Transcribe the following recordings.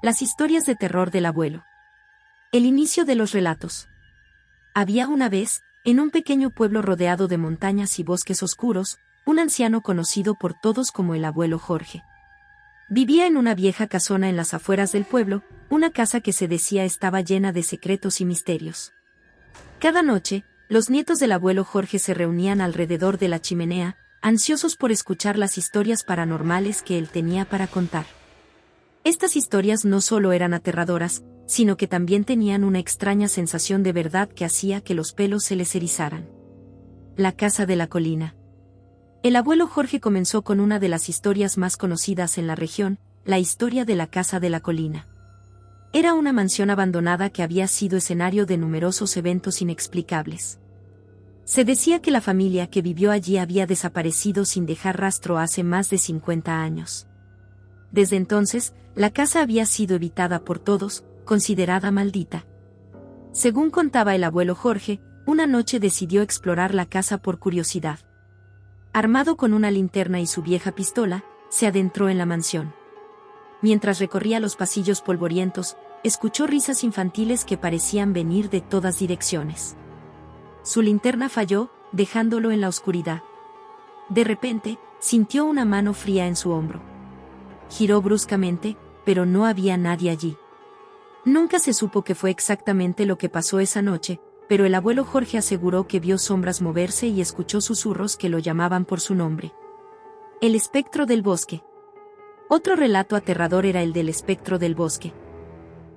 Las historias de terror del abuelo. El inicio de los relatos. Había una vez, en un pequeño pueblo rodeado de montañas y bosques oscuros, un anciano conocido por todos como el abuelo Jorge. Vivía en una vieja casona en las afueras del pueblo, una casa que se decía estaba llena de secretos y misterios. Cada noche, los nietos del abuelo Jorge se reunían alrededor de la chimenea, ansiosos por escuchar las historias paranormales que él tenía para contar. Estas historias no solo eran aterradoras, sino que también tenían una extraña sensación de verdad que hacía que los pelos se les erizaran. La casa de la colina. El abuelo Jorge comenzó con una de las historias más conocidas en la región, la historia de la casa de la colina. Era una mansión abandonada que había sido escenario de numerosos eventos inexplicables. Se decía que la familia que vivió allí había desaparecido sin dejar rastro hace más de 50 años. Desde entonces, la casa había sido evitada por todos, considerada maldita. Según contaba el abuelo Jorge, una noche decidió explorar la casa por curiosidad. Armado con una linterna y su vieja pistola, se adentró en la mansión. Mientras recorría los pasillos polvorientos, escuchó risas infantiles que parecían venir de todas direcciones. Su linterna falló, dejándolo en la oscuridad. De repente, sintió una mano fría en su hombro. Giró bruscamente, pero no había nadie allí. Nunca se supo qué fue exactamente lo que pasó esa noche, pero el abuelo Jorge aseguró que vio sombras moverse y escuchó susurros que lo llamaban por su nombre. El espectro del bosque. Otro relato aterrador era el del espectro del bosque.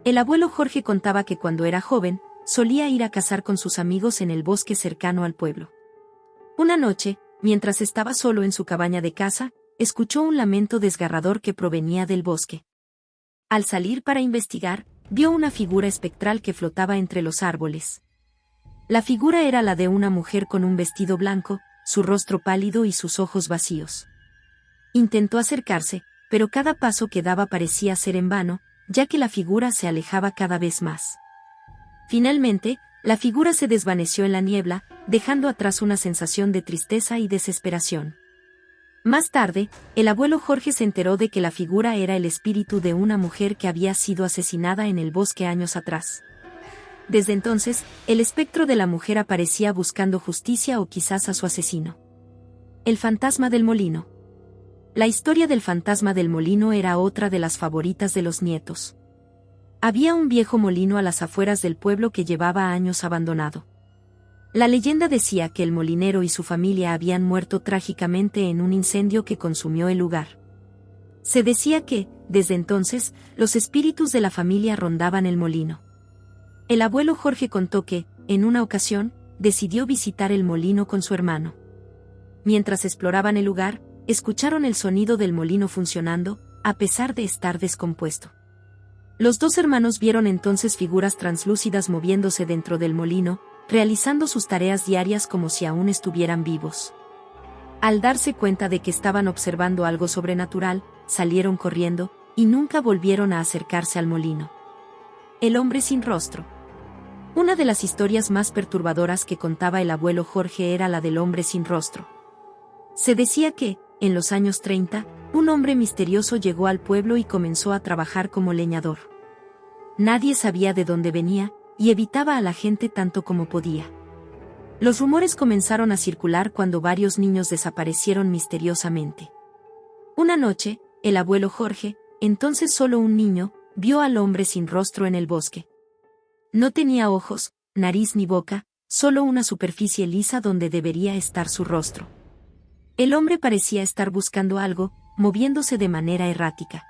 El abuelo Jorge contaba que cuando era joven, solía ir a cazar con sus amigos en el bosque cercano al pueblo. Una noche, mientras estaba solo en su cabaña de caza, escuchó un lamento desgarrador que provenía del bosque. Al salir para investigar, vio una figura espectral que flotaba entre los árboles. La figura era la de una mujer con un vestido blanco, su rostro pálido y sus ojos vacíos. Intentó acercarse, pero cada paso que daba parecía ser en vano, ya que la figura se alejaba cada vez más. Finalmente, la figura se desvaneció en la niebla, dejando atrás una sensación de tristeza y desesperación. Más tarde, el abuelo Jorge se enteró de que la figura era el espíritu de una mujer que había sido asesinada en el bosque años atrás. Desde entonces, el espectro de la mujer aparecía buscando justicia o quizás a su asesino. El fantasma del molino. La historia del fantasma del molino era otra de las favoritas de los nietos. Había un viejo molino a las afueras del pueblo que llevaba años abandonado. La leyenda decía que el molinero y su familia habían muerto trágicamente en un incendio que consumió el lugar. Se decía que, desde entonces, los espíritus de la familia rondaban el molino. El abuelo Jorge contó que, en una ocasión, decidió visitar el molino con su hermano. Mientras exploraban el lugar, escucharon el sonido del molino funcionando, a pesar de estar descompuesto. Los dos hermanos vieron entonces figuras translúcidas moviéndose dentro del molino, realizando sus tareas diarias como si aún estuvieran vivos. Al darse cuenta de que estaban observando algo sobrenatural, salieron corriendo, y nunca volvieron a acercarse al molino. El hombre sin rostro. Una de las historias más perturbadoras que contaba el abuelo Jorge era la del hombre sin rostro. Se decía que, en los años 30, un hombre misterioso llegó al pueblo y comenzó a trabajar como leñador. Nadie sabía de dónde venía, y evitaba a la gente tanto como podía. Los rumores comenzaron a circular cuando varios niños desaparecieron misteriosamente. Una noche, el abuelo Jorge, entonces solo un niño, vio al hombre sin rostro en el bosque. No tenía ojos, nariz ni boca, solo una superficie lisa donde debería estar su rostro. El hombre parecía estar buscando algo, moviéndose de manera errática.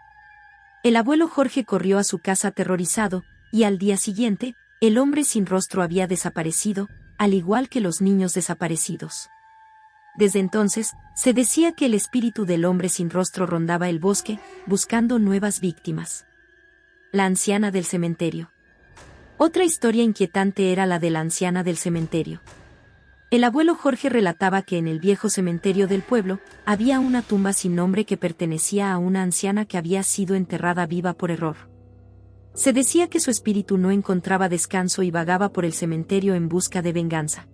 El abuelo Jorge corrió a su casa aterrorizado, y al día siguiente, el hombre sin rostro había desaparecido, al igual que los niños desaparecidos. Desde entonces, se decía que el espíritu del hombre sin rostro rondaba el bosque, buscando nuevas víctimas. La anciana del cementerio. Otra historia inquietante era la de la anciana del cementerio. El abuelo Jorge relataba que en el viejo cementerio del pueblo, había una tumba sin nombre que pertenecía a una anciana que había sido enterrada viva por error. Se decía que su espíritu no encontraba descanso y vagaba por el cementerio en busca de venganza.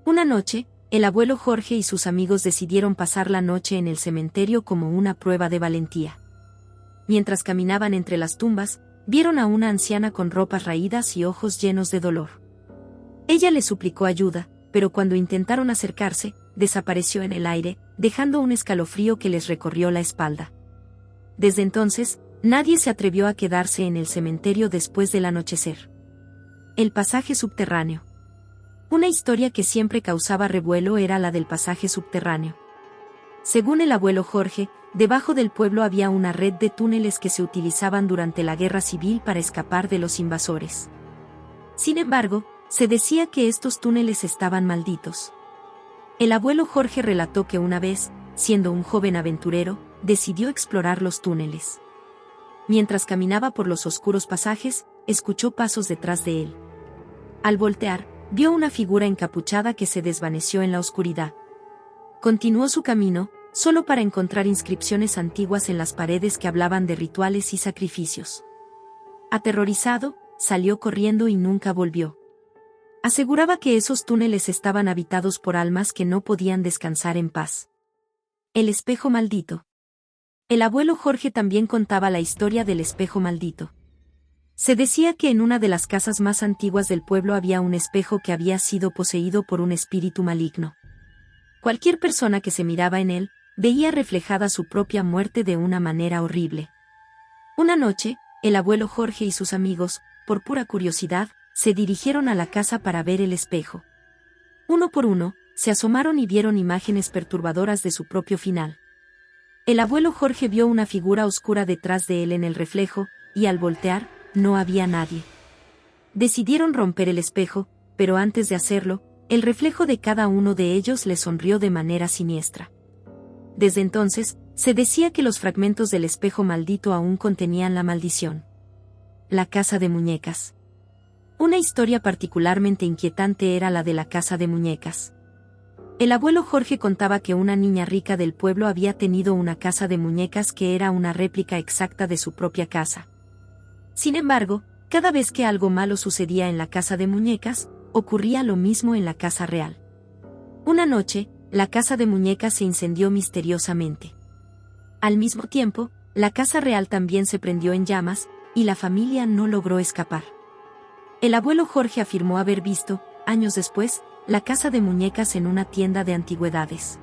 Una noche, el abuelo Jorge y sus amigos decidieron pasar la noche en el cementerio como una prueba de valentía. mientras caminaban entre las tumbas, vieron a una anciana con ropas raídas y ojos llenos de dolor. Ella les suplicó ayuda, pero cuando intentaron acercarse, desapareció en el aire, dejando un escalofrío que les recorrió la espalda. Desde entonces, nadie se atrevió a quedarse en el cementerio después del anochecer. El pasaje subterráneo. Una historia que siempre causaba revuelo era la del pasaje subterráneo. Según el abuelo Jorge, debajo del pueblo había una red de túneles que se utilizaban durante la guerra civil para escapar de los invasores. Sin embargo, se decía que estos túneles estaban malditos. El abuelo Jorge relató que una vez, siendo un joven aventurero, decidió explorar los túneles. Mientras caminaba por los oscuros pasajes, escuchó pasos detrás de él. Al voltear, vio una figura encapuchada que se desvaneció en la oscuridad. Continuó su camino, solo para encontrar inscripciones antiguas en las paredes que hablaban de rituales y sacrificios. Aterrorizado, salió corriendo y nunca volvió. Aseguraba que esos túneles estaban habitados por almas que no podían descansar en paz. El espejo maldito. El abuelo Jorge también contaba la historia del espejo maldito. Se decía que en una de las casas más antiguas del pueblo había un espejo que había sido poseído por un espíritu maligno. Cualquier persona que se miraba en él, veía reflejada su propia muerte de una manera horrible. Una noche, el abuelo Jorge y sus amigos, por pura curiosidad, se dirigieron a la casa para ver el espejo. Uno por uno, se asomaron y vieron imágenes perturbadoras de su propio final. El abuelo Jorge vio una figura oscura detrás de él en el reflejo, y al voltear, no había nadie. Decidieron romper el espejo, pero antes de hacerlo, el reflejo de cada uno de ellos les sonrió de manera siniestra. Desde entonces, se decía que los fragmentos del espejo maldito aún contenían la maldición. La casa de muñecas. Una historia particularmente inquietante era la de la casa de muñecas. El abuelo Jorge contaba que una niña rica del pueblo había tenido una casa de muñecas que era una réplica exacta de su propia casa. Sin embargo, cada vez que algo malo sucedía en la casa de muñecas, ocurría lo mismo en la casa real. Una noche, la casa de muñecas se incendió misteriosamente. Al mismo tiempo, la casa real también se prendió en llamas, y la familia no logró escapar. El abuelo Jorge afirmó haber visto, años después, la casa de muñecas en una tienda de antigüedades.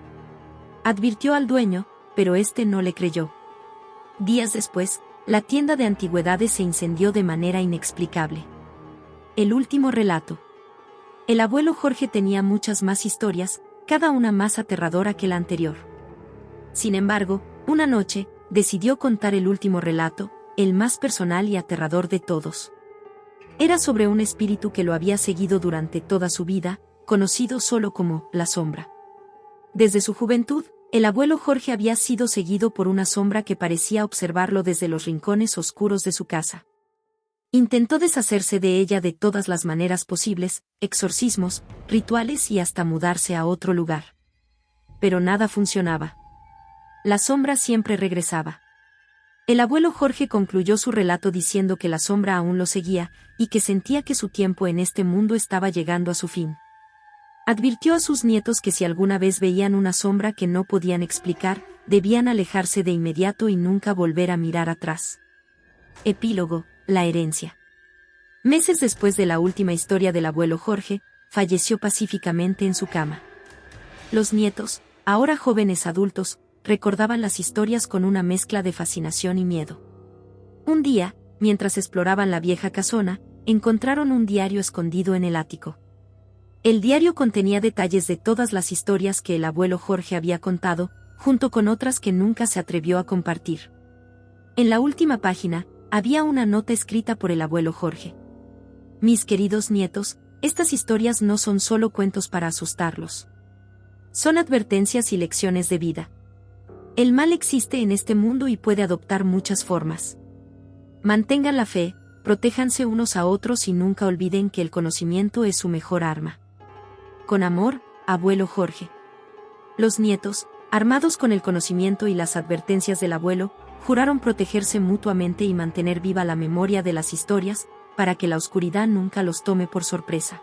Advirtió al dueño, pero este no le creyó. Días después, la tienda de antigüedades se incendió de manera inexplicable. El último relato. El abuelo Jorge tenía muchas más historias, cada una más aterradora que la anterior. Sin embargo, una noche, decidió contar el último relato, el más personal y aterrador de todos. Era sobre un espíritu que lo había seguido durante toda su vida, conocido solo como la sombra. Desde su juventud, el abuelo Jorge había sido seguido por una sombra que parecía observarlo desde los rincones oscuros de su casa. Intentó deshacerse de ella de todas las maneras posibles, exorcismos, rituales y hasta mudarse a otro lugar. Pero nada funcionaba. La sombra siempre regresaba. El abuelo Jorge concluyó su relato diciendo que la sombra aún lo seguía, y que sentía que su tiempo en este mundo estaba llegando a su fin. Advirtió a sus nietos que si alguna vez veían una sombra que no podían explicar, debían alejarse de inmediato y nunca volver a mirar atrás. Epílogo: la herencia. Meses después de la última historia del abuelo Jorge, falleció pacíficamente en su cama. Los nietos, ahora jóvenes adultos, recordaban las historias con una mezcla de fascinación y miedo. Un día, mientras exploraban la vieja casona, encontraron un diario escondido en el ático. El diario contenía detalles de todas las historias que el abuelo Jorge había contado, junto con otras que nunca se atrevió a compartir. En la última página, había una nota escrita por el abuelo Jorge. Mis queridos nietos, estas historias no son solo cuentos para asustarlos. Son advertencias y lecciones de vida. El mal existe en este mundo y puede adoptar muchas formas. Mantengan la fe, protéjanse unos a otros y nunca olviden que el conocimiento es su mejor arma. Con amor, abuelo Jorge. Los nietos, armados con el conocimiento y las advertencias del abuelo, juraron protegerse mutuamente y mantener viva la memoria de las historias, para que la oscuridad nunca los tome por sorpresa.